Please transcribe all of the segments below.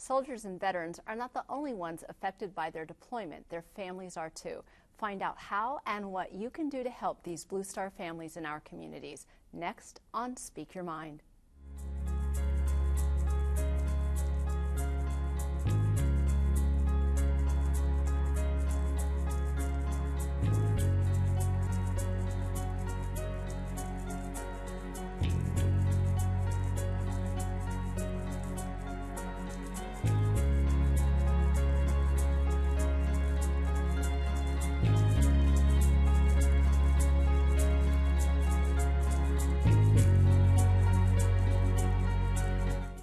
Soldiers and veterans are not the only ones affected by their deployment. Their families are too. Find out how and what you can do to help these Blue Star families in our communities. Next on Speak Your Mind.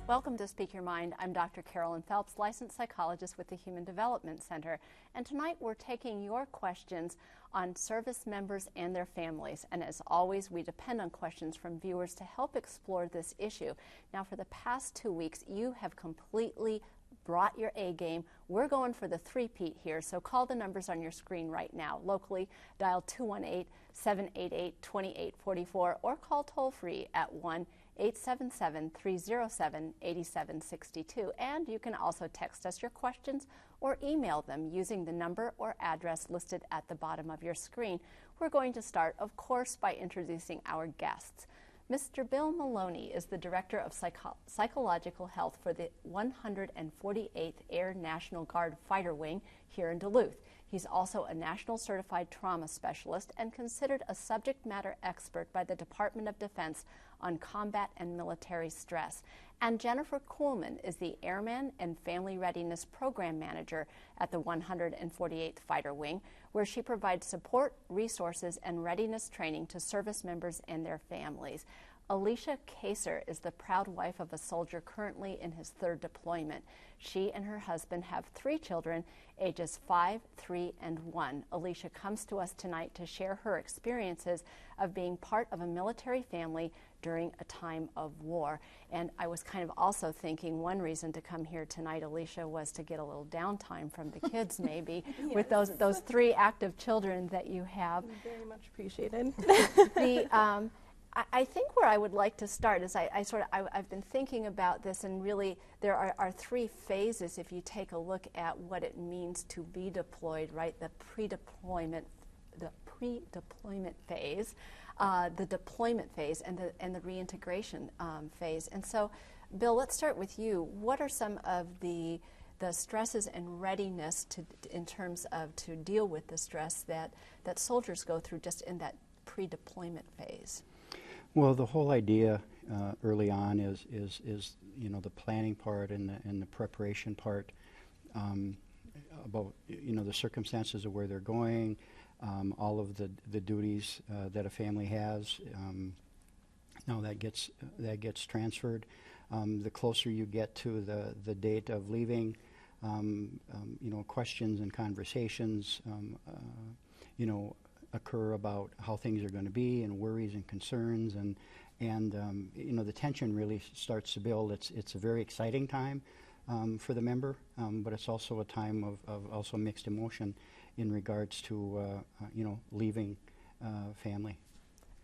Welcome to Speak Your Mind. I'm Dr. Carolyn Phelps, licensed psychologist with the Human Development Center. And tonight we're taking your questions on service members and their families. And as always, we depend on questions from viewers to help explore this issue. Now, for the past 2 weeks, you have completely brought your A game. We're going for the three-peat here, so call the numbers on your screen right now. Locally, dial 218-788-2844 or call toll-free at 1-877-307-8762. And you can also text us your questions or email them using the number or address listed at the bottom of your screen. We're going to start, of course, by introducing our guests. Mr. Bill Maloney is the Director of Psychological Health for the 148th Air National Guard Fighter Wing here in Duluth. He's also a National Certified Trauma Specialist and considered a subject matter expert by the Department of Defense on combat and military stress. And Jennifer Kuhlman is the Airman and Family Readiness Program Manager at the 148th Fighter Wing, where she provides support, resources, and readiness training to service members and their families. Alicia Casar is the proud wife of a soldier currently in his third deployment. She and her husband have 3 children, ages 5, 3, and 1. Alicia comes to us tonight to share her experiences of being part of a military family during a time of war. And I was kind of also thinking one reason to come here tonight, Alicia, was to get a little downtime from the kids maybe. Yes. With those 3 active children that you have. Very much appreciated. I think where I would like to start is I've been thinking about this, and really there are 3 phases if you take a look at what it means to be deployed, right? The pre-deployment phase, the deployment phase, and the reintegration phase. And so, Bill, let's start with you. What are some of the stresses and readiness in terms of to deal with the stress that soldiers go through just in that pre-deployment phase? Well, the whole idea early on is the planning part and the preparation part, about the circumstances of where they're going, all of the duties that a family has. Now that gets transferred. The closer you get to the date of leaving, questions and conversations, occur about how things are going to be, and worries and concerns, and the tension really starts to build. It's a very exciting time for the member, but it's also a time of also mixed emotion in regards to leaving family.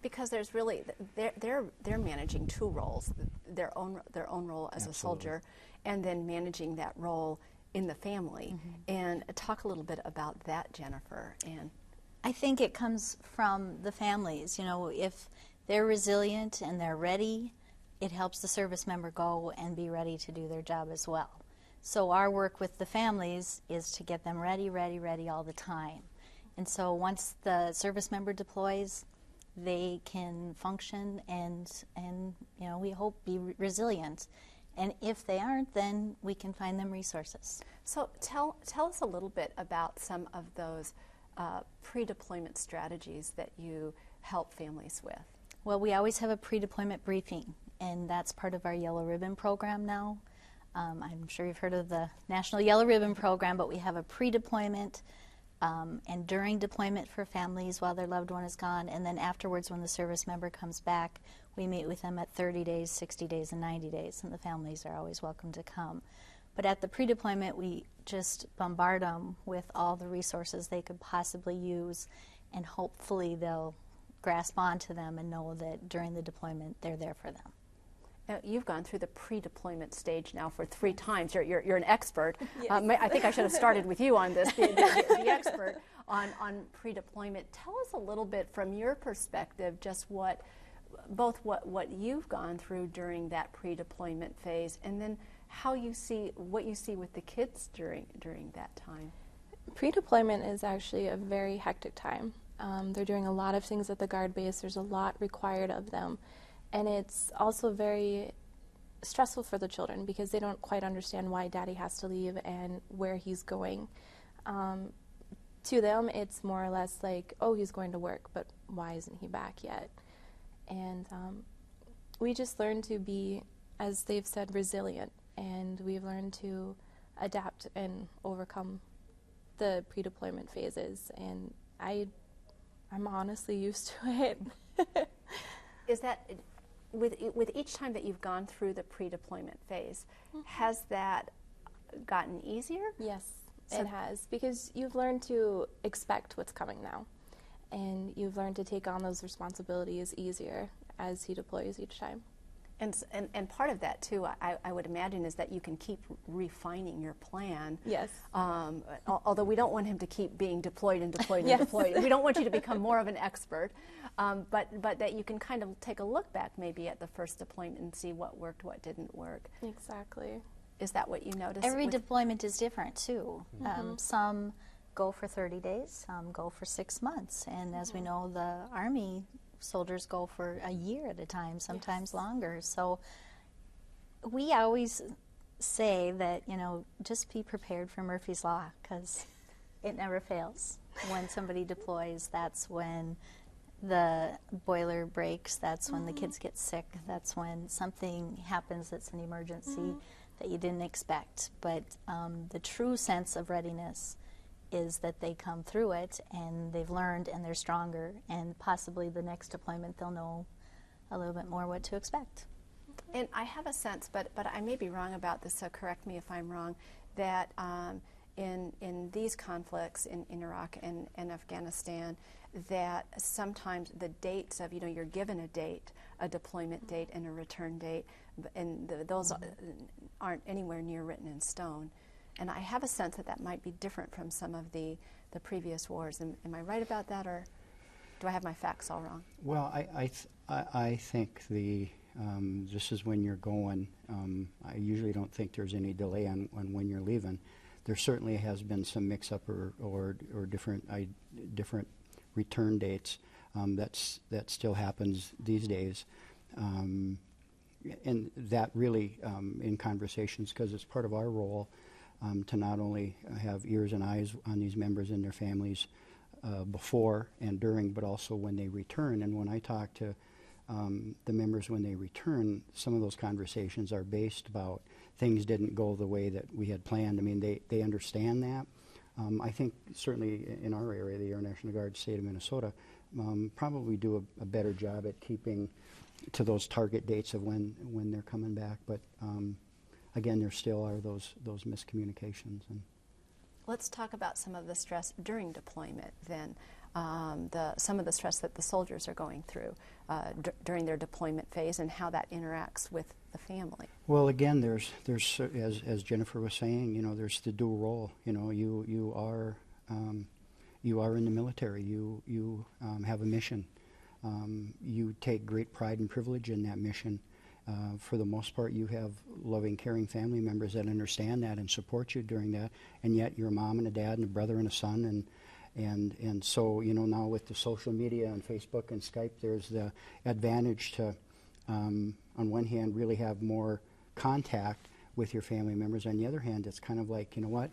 Because there's really they're managing 2 roles, their own role as Absolutely. A soldier, and then managing that role in the family. Mm-hmm. And talk a little bit about that, Jennifer. And I think it comes from the families. If they're resilient and they're ready, it helps the service member go and be ready to do their job as well. So our work with the families is to get them ready all the time. And so once the service member deploys, they can function and we hope be resilient. And if they aren't, then we can find them resources. So tell us a little bit about some of those pre-deployment strategies that you help families with. Well, we always have a pre-deployment briefing, and that's part of our Yellow Ribbon program now. I'm sure you've heard of the National Yellow Ribbon program, but we have a pre-deployment and during deployment for families while their loved one is gone, and then afterwards when the service member comes back, we meet with them at 30 days, 60 days, and 90 days, and the families are always welcome to come. But at the pre-deployment, we just bombard them with all the resources they could possibly use, and hopefully they'll grasp onto them and know that during the deployment they're there for them. Now, you've gone through the pre-deployment stage now for 3 times. You're an expert. Yes. I think I should have started with you on this, the expert on pre-deployment. Tell us a little bit from your perspective, just what you've gone through during that pre-deployment phase, and then what you see with the kids during that time. Pre-deployment is actually a very hectic time. They're doing a lot of things at the guard base. There's a lot required of them. And it's also very stressful for the children because they don't quite understand why Daddy has to leave and where he's going. To them, it's more or less like, oh, he's going to work, but why isn't he back yet? And we just learn to be, as they've said, resilient. And we've learned to adapt and overcome the pre-deployment phases. And I'm honestly used to it. Is that... With each time that you've gone through the pre-deployment phase, has that gotten easier? Yes, it has, because you've learned to expect what's coming now, and you've learned to take on those responsibilities easier as he deploys each time. And part of that, too, I would imagine, is that you can keep refining your plan. Yes. Although we don't want him to keep being deployed and deployed Yes. and deployed. We don't want you to become more of an expert. But that you can kind of take a look back maybe at the first deployment and see what worked, what didn't work. Exactly. Is that what you noticed? Every deployment is different, too. Some go for 30 days, some go for 6 months. And as we know, the Army soldiers go for a year at a time, sometimes longer. So we always say that, just be prepared for Murphy's Law, because it never fails. When somebody deploys, that's when the boiler breaks, that's when the kids get sick, that's when something happens that's an emergency that you didn't expect. But the true sense of readiness is that they come through it and they've learned and they're stronger, and possibly the next deployment they'll know a little bit more what to expect. And I have a sense, but I may be wrong about this, so correct me if I'm wrong, that in these conflicts in Iraq and Afghanistan, that sometimes the dates of, you're given a date, a deployment date and a return date, and those aren't anywhere near written in stone. And I have a sense that might be different from some of the previous wars. Am I right about that, or do I have my facts all wrong? Well, I think this is when you're going. I usually don't think there's any delay on when you're leaving. There certainly has been some mix-up or different return dates. That still happens these days. And that really, in conversations, because it's part of our role, to not only have ears and eyes on these members and their families before and during, but also when they return. And when I talk to the members when they return, some of those conversations are based about things didn't go the way that we had planned. I mean, they understand that. I think certainly in our area, the Air National Guard, state of Minnesota, probably do a better job at keeping to those target dates of when they're coming back. But again, there still are those miscommunications. And let's talk about some of the stress during deployment then. Some of the stress that the soldiers are going through during their deployment phase, and how that interacts with the family. Well, again, there's as Jennifer was saying, there's the dual role. You are in the military. You have a mission. You take great pride and privilege in that mission. For the most part, you have loving, caring family members that understand that and support you during that. And yet, you're a mom and a dad and a brother and a son, and so now with the social media and Facebook and Skype, there's the advantage to, on one hand, really have more contact with your family members. On the other hand, it's kind of like, what,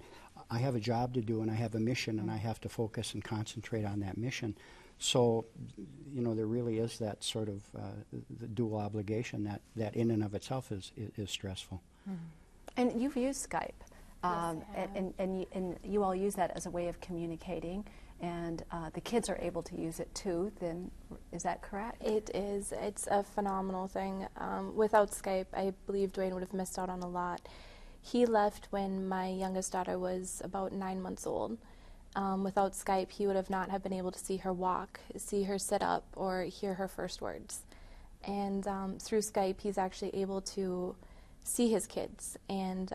I have a job to do and I have a mission and I have to focus and concentrate on that mission. So, there really is that sort of the dual obligation that in and of itself is stressful. And you've used Skype. Yes, and you all use that as a way of communicating, and the kids are able to use it too. Then, is that correct? It is. It's a phenomenal thing. Without Skype, I believe Dwayne would have missed out on a lot. He left when my youngest daughter was about 9 months old. Without Skype, he would have not have been able to see her walk, see her sit up, or hear her first words. And through Skype, he's actually able to see his kids. And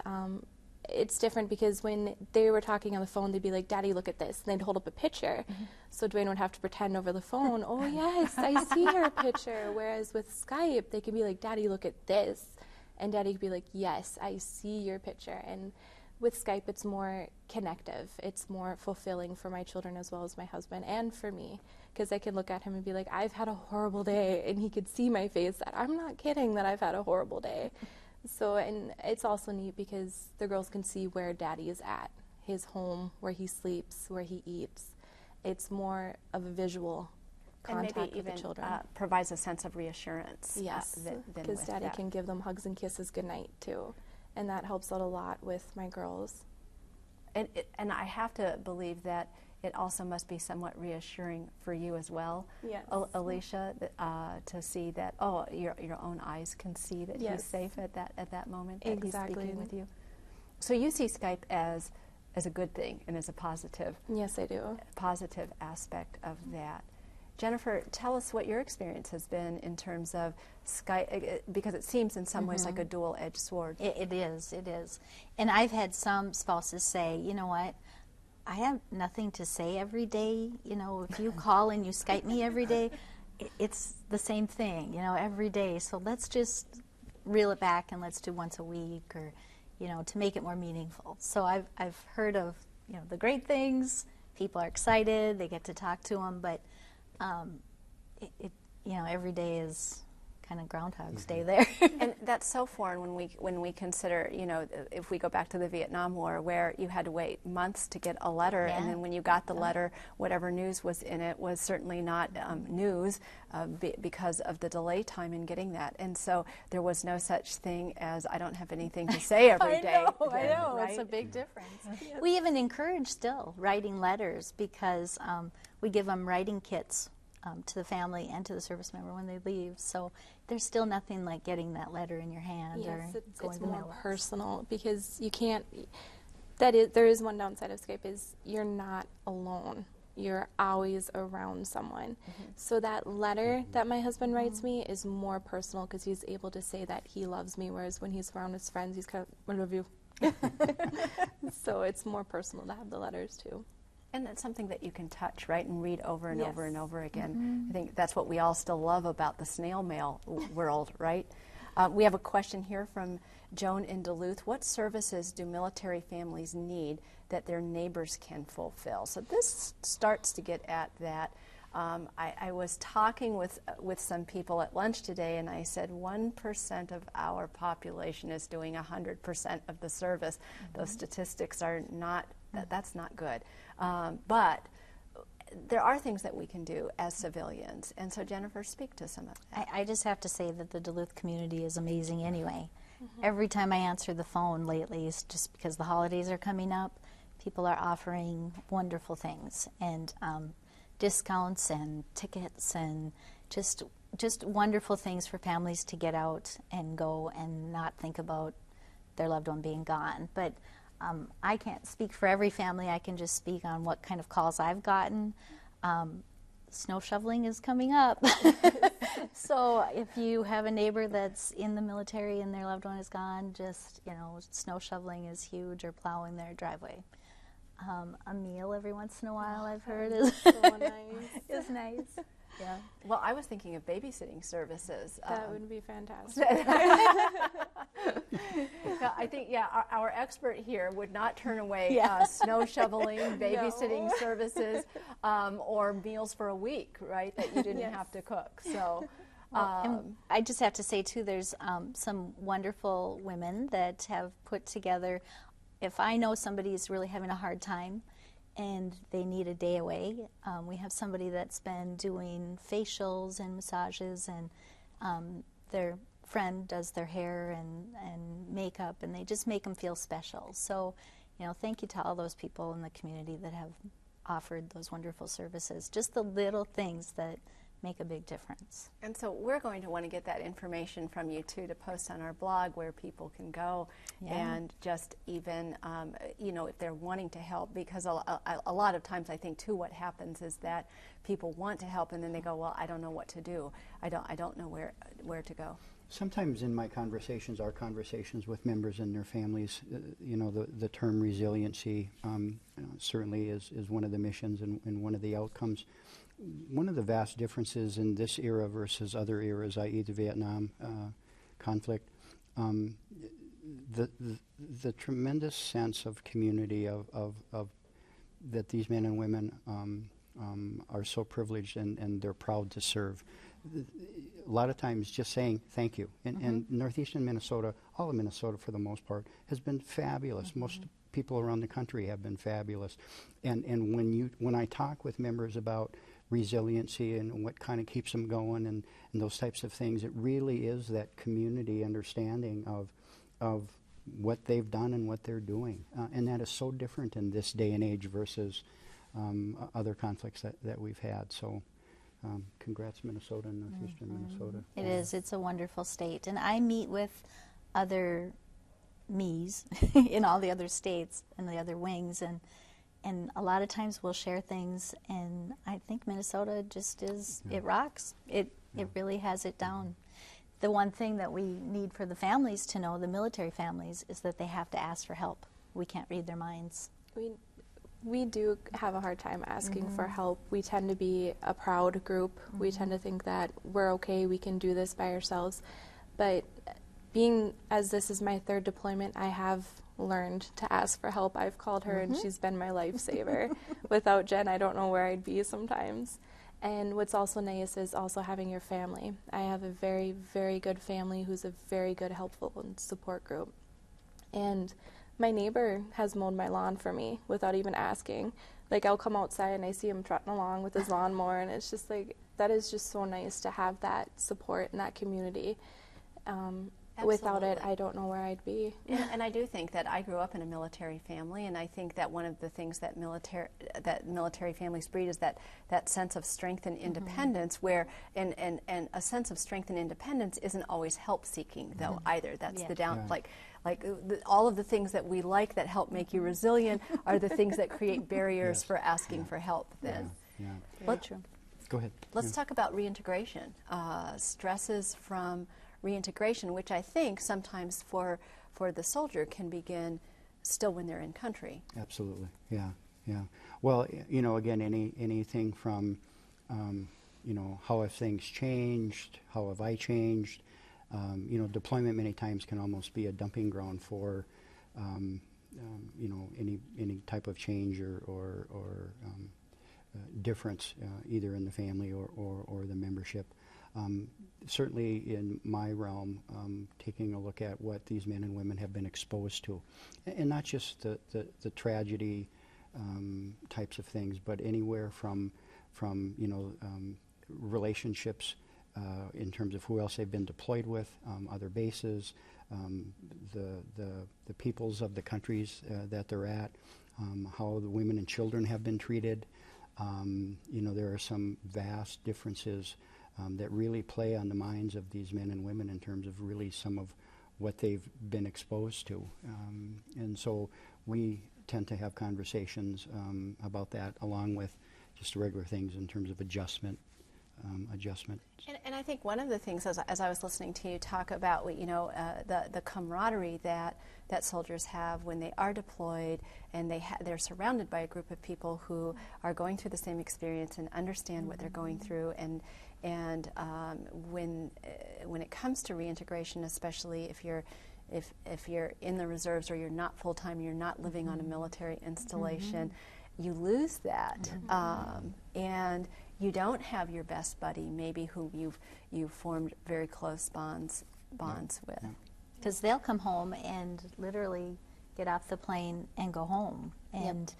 it's different because when they were talking on the phone, they'd be like, Daddy, look at this. And they'd hold up a picture. So Dwayne would have to pretend over the phone, oh, yes, I see your picture. Whereas with Skype, they could be like, Daddy, look at this. And Daddy could be like, yes, I see your picture. And with Skype, it's more connective. It's more fulfilling for my children as well as my husband and for me, because I can look at him and be like, I've had a horrible day, and he could see my face that I'm not kidding that I've had a horrible day. So, and it's also neat because the girls can see where Daddy is at, his home, where he sleeps, where he eats. It's more of a visual contact and maybe with even, the children. Provides a sense of reassurance. Yes, because Daddy can give them hugs and kisses goodnight too. And that helps out a lot with my girls. And I have to believe that it also must be somewhat reassuring for you as well, yes. Alicia, to see that, your own eyes can see that yes. he's safe at that moment that exactly. he's speaking with you. So you see Skype as a good thing and as a positive. Yes, I do. Positive aspect of that. Jennifer, tell us what your experience has been in terms of Skype, because it seems in some ways like a dual-edged sword. It is. And I've had some spouses say, you know what, I have nothing to say every day. You know, if you call and you Skype me every day, it's the same thing, you know, every day. So let's just reel it back and let's do once a week, or, you know, to make it more meaningful. So I've heard of, you know, the great things. People are excited. They get to talk to them, but you know, every day is kind of Groundhog's Day there. And that's so foreign when we consider, you know, if we go back to the Vietnam War, where you had to wait months to get a letter, and then when you got the letter, whatever news was in it was certainly not news because of the delay time in getting that. And so there was no such thing as, I don't have anything to say every day. I know, right? It's a big difference. We even encourage still writing letters, because we give them writing kits to the family and to the service member when they leave. So there's still nothing like getting that letter in your hand. Yes, or it's going to the more mailbox. personal, because you can't, there is one downside of Skype, is you're not alone. You're always around someone. So that letter that my husband writes me is more personal, because he's able to say that he loves me, whereas when he's around his friends, he's kind of, I love you. So it's more personal to have the letters too. And that's something that you can touch, right, and read over and Yes. over and over again. I think that's what we all still love about the snail mail world, right? We have a question here from Joan in Duluth. What services do military families need that their neighbors can fulfill? So this starts to get at that. I was talking with some people at lunch today, and I said 1% of our population is doing 100% of the service. Those statistics are not, that's not good. But there are things that we can do as civilians. And so, Jennifer, speak to some of that. I just have to say that the Duluth community is amazing anyway. Every time I answer the phone lately, it's just because the holidays are coming up, people are offering wonderful things, and discounts and tickets, and just wonderful things for families to get out and go and not think about their loved one being gone. But I can't speak for every family. I can just speak on what kind of calls I've gotten. Snow shoveling is coming up. So if you have a neighbor that's in the military and their loved one is gone, just, you know, snow shoveling is huge, or plowing their driveway. A meal every once in a while, I've heard, is so nice. is nice. Yeah. Well, I was thinking of babysitting services. That would be fantastic. I think, our expert here would not turn away Yeah. Snow shoveling, babysitting services, or meals for a week, right, that you didn't Yes. have to cook. So, And I just have to say, too, there's some wonderful women that have put together, if I know somebody is really having a hard time and they need a day away, we have somebody that's been doing facials and massages, and their friend does their hair and makeup, and they just make them feel special. So, you know, thank you to all those people in the community that have offered those wonderful services. Just the little things that make a big difference. And so we're going to want to get that information from you too, to post on our blog where people can go and just even, if they're wanting to help, because a lot of times I think too what happens is that people want to help and then they go, well, I don't know what to do. I don't know where to go. Sometimes in my conversations, our conversations with members and their families, the term resiliency certainly is one of the missions and one of the outcomes. One of the vast differences in this era versus other eras, i.e. the Vietnam conflict, the tremendous sense of community of that these men and women are so privileged and they're proud to serve. A lot of times just saying thank you. And northeastern Minnesota, all of Minnesota for the most part, has been fabulous. Most people around the country have been fabulous. And when I talk with members about resiliency and what kind of keeps them going and those types of things, it really is that community understanding of what they've done and what they're doing. And that is so different in this day and age versus other conflicts that we've had. So congrats, Minnesota and northeastern Minnesota. It is. It's a wonderful state. And I meet with other me's in all the other states and the other wings, and a lot of times we'll share things, and I think Minnesota just is, it rocks. It really has it down. The one thing that we need for the families to know, the military families, is that they have to ask for help. We can't read their minds. We do have a hard time asking for help. We tend to be a proud group. We tend to think that we're okay, we can do this by ourselves. But being as this is my third deployment, I have learned to ask for help. I've called her and she's been my lifesaver. Without Jen, I don't know where I'd be sometimes. And what's also nice is also having your family. I have a very, very good family who's a very good, helpful and support group. And my neighbor has mowed my lawn for me without even asking. Like, I'll come outside and I see him trotting along with his lawnmower, and it's just like, that is just so nice to have that support and that community. Without it, I don't know where I'd be. And I do think that I grew up in a military family, and I think that one of the things that military families breed is that sense of strength and independence, where and a sense of strength and independence isn't always help-seeking, though, either. That's the down, all of the things that we like that help make you resilient are the things that create barriers for asking for help then. Very true. Go ahead. Let's talk about reintegration. Stresses from reintegration, which I think sometimes for the soldier can begin still when they're in country. Absolutely, yeah. Well, again, anything from, how have things changed? How have I changed? Deployment many times can almost be a dumping ground for, any type of change or difference, either in the family or the membership. Certainly in my realm, taking a look at what these men and women have been exposed to, and not just the tragedy types of things, but anywhere from relationships in terms of who else they've been deployed with, other bases, the peoples of the countries that they're at, how the women and children have been treated. There are some vast differences that really play on the minds of these men and women in terms of really some of what they've been exposed to. And so we tend to have conversations about that, along with just regular things in terms of adjustment. And I think one of the things, as I was listening to you talk about, the camaraderie that soldiers have when they are deployed, and they're surrounded by a group of people who are going through the same experience and understand what they're going through, and when it comes to reintegration, especially if you're in the reserves or you're not full-time, you're not living on a military installation, you lose that, and you don't have your best buddy, maybe who you've formed very close bonds with. Because they'll come home and literally get off the plane and go home. And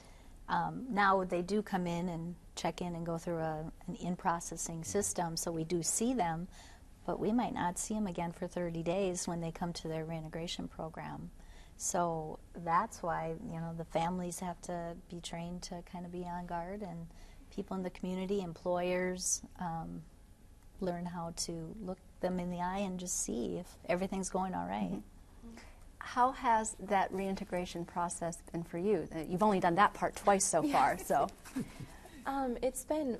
now they do come in and check in and go through an in-processing system, so we do see them, but we might not see them again for 30 days when they come to their reintegration program. So that's why, the families have to be trained to kind of be on guard, and people in the community, employers, learn how to look them in the eye and just see if everything's going all right. Mm-hmm. How has that reintegration process been for you? You've only done that part twice so far, so. It's been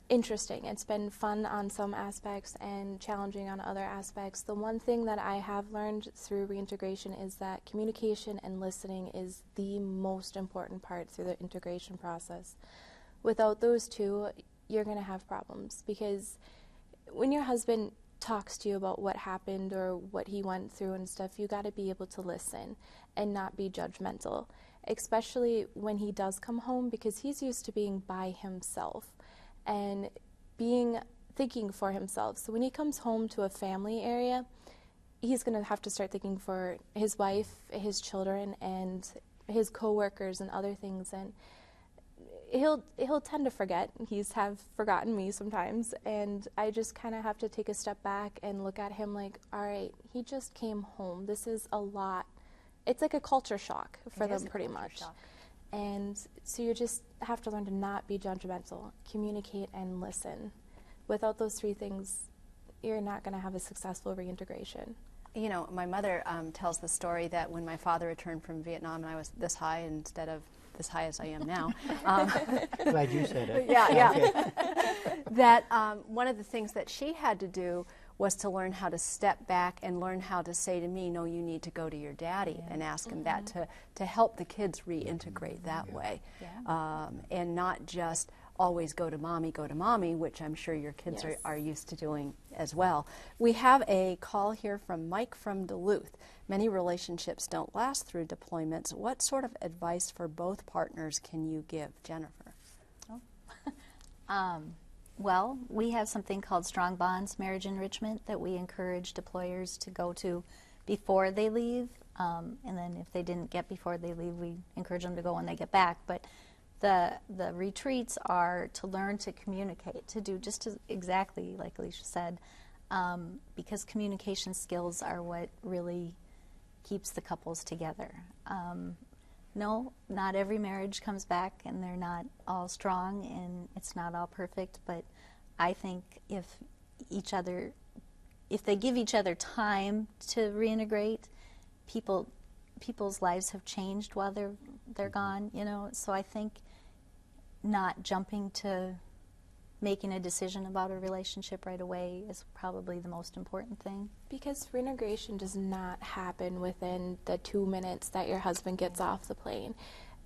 interesting. It's been fun on some aspects and challenging on other aspects. The one thing that I have learned through reintegration is that communication and listening is the most important part through the integration process. Without those two, you're going to have problems, because when your husband talks to you about what happened or what he went through and stuff, you got to be able to listen and not be judgmental, especially when he does come home, because he's used to being by himself and thinking for himself. So when he comes home to a family area, he's going to have to start thinking for his wife, his children, and his coworkers and other things, and he'll tend to forget. He's forgotten me sometimes, and I just kind of have to take a step back and look at him like, all right, he just came home. This is a lot. It's like a culture shock for them, pretty much. And so you just have to learn to not be judgmental, communicate, and listen. Without those three things, you're not going to have a successful reintegration. You know, my mother tells the story that when my father returned from Vietnam and I was this high instead of as high as I am now. Glad you said it. Yeah. Okay. That one of the things that she had to do was to learn how to step back and learn how to say to me, no, you need to go to your daddy and ask him that, to help the kids reintegrate that way. And not just always go to mommy, which I'm sure your kids are used to doing as well. We have a call here from Mike from Duluth. Many relationships don't last through deployments. What sort of advice for both partners can you give, Jennifer? Well, we have something called Strong Bonds Marriage Enrichment that we encourage deployers to go to before they leave. And then if they didn't get before they leave, we encourage them to go when they get back. But the retreats are to learn to communicate, to do exactly like Alicia said, because communication skills are what really keeps the couples together. No, not every marriage comes back and they're not all strong and it's not all perfect, but I think if they give each other time to reintegrate, people's lives have changed while they're gone, you know. So I think not jumping to making a decision about a relationship right away is probably the most important thing. Because reintegration does not happen within the 2 minutes that your husband gets off the plane.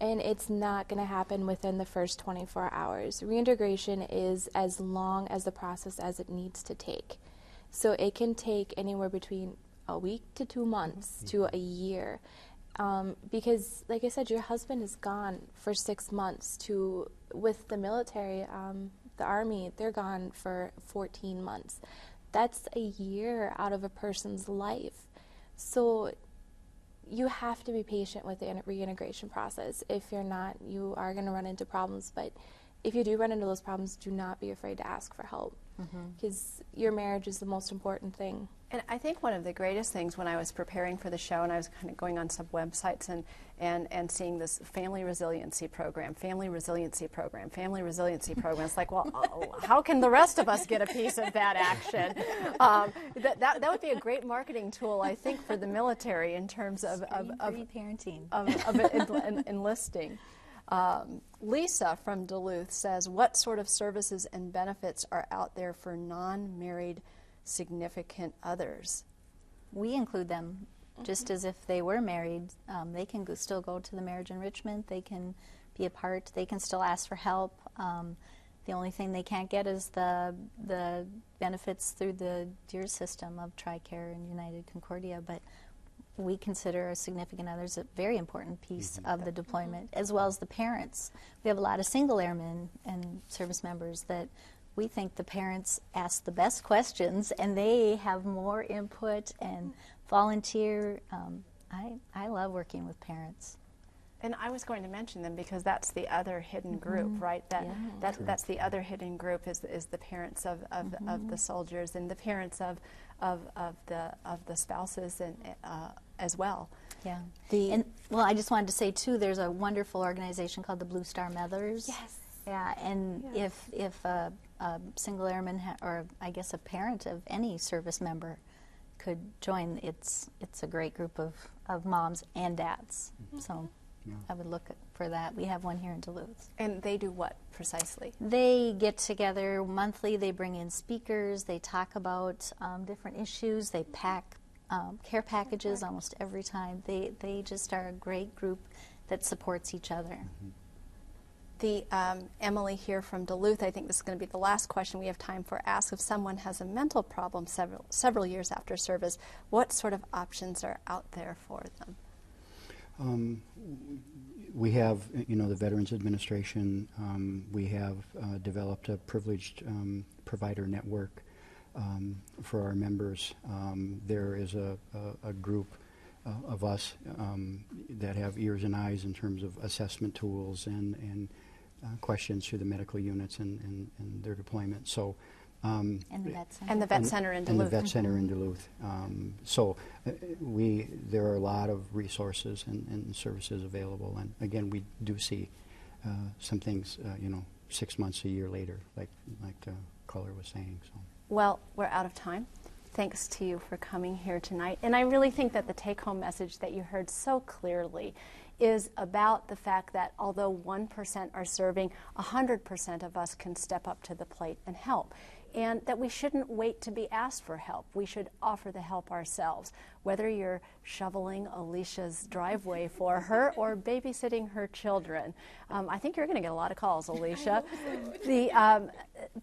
And it's not going to happen within the first 24 hours. Reintegration is as long as the process as it needs to take. So it can take anywhere between a week to 2 months to a year. Because, like I said, your husband is gone for 6 months. With the military, the Army, they're gone for 14 months. That's a year out of a person's life. So you have to be patient with the reintegration process. If you're not, you are going to run into problems. But if you do run into those problems, do not be afraid to ask for help, because your marriage is the most important thing. And I think one of the greatest things when I was preparing for the show, and I was kind of going on some websites and seeing this family resiliency program, it's like, well, how can the rest of us get a piece of that action? That would be a great marketing tool, I think, for the military in terms of parenting. of enlisting. Lisa from Duluth says, what sort of services and benefits are out there for non-married significant others? We include them just as if they were married. They can still go to the marriage enrichment. They can be a part. They can still ask for help. The only thing they can't get is the benefits through the DEAR system of TRICARE and United Concordia. But we consider our significant others a very important piece of the deployment, as well as the parents. We have a lot of single airmen and service members that we think the parents ask the best questions and they have more input and volunteer. I love working with parents. And I was going to mention them because that's the other hidden group, right? That's the other hidden group is the parents of the soldiers and the parents of the spouses and as well. Yeah. Well, I just wanted to say too, there's a wonderful organization called the Blue Star Mothers. Yes. Yeah, and if a a single airman or I guess a parent of any service member could join. It's a great group of moms and dads. So I would look for that. We have one here in Duluth. And they do what precisely? They get together monthly. They bring in speakers. They talk about different issues. They pack care packages almost every time. They just are a great group that supports each other. The Emily here from Duluth, I think this is going to be the last question we have time for. Asks if someone has a mental problem several years after service, what sort of options are out there for them? We have, the Veterans Administration. We have developed a privileged provider network for our members. There is a group of us that have ears and eyes in terms of assessment tools and questions through the medical units and their deployment. So. And the vet center. And the vet center in Duluth. And the vet center in Duluth. So there are a lot of resources and services available. And again, we do see some things, 6 months, a year later, like the caller was saying. So. Well, we're out of time. Thanks to you for coming here tonight. And I really think that the take-home message that you heard so clearly is about the fact that although 1% are serving, 100% of us can step up to the plate and help. And that we shouldn't wait to be asked for help. We should offer the help ourselves. Whether you're shoveling Alicia's driveway for her or babysitting her children. I think you're going to get a lot of calls, Alicia.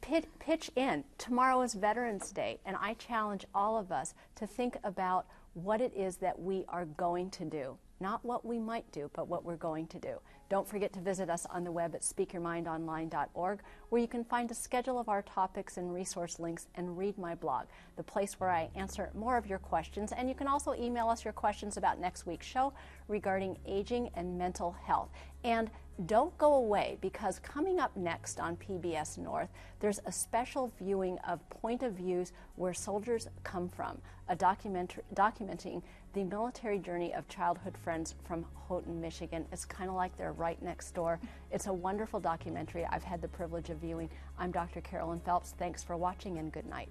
Pitch in. Tomorrow is Veterans Day, and I challenge all of us to think about what it is that we are going to do. Not what we might do, but what we're going to do. Don't forget to visit us on the web at speakyourmindonline.org, where you can find a schedule of our topics and resource links and read my blog, the place where I answer more of your questions. And you can also email us your questions about next week's show regarding aging and mental health. And don't go away, because coming up next on PBS North, there's a special viewing of Point of Views Where Soldiers Come From, a documenting the military journey of childhood friends from Houghton, Michigan. It's kind of like they're right next door. It's a wonderful documentary I've had the privilege of viewing. I'm Dr. Carolyn Phelps. Thanks for watching, and good night.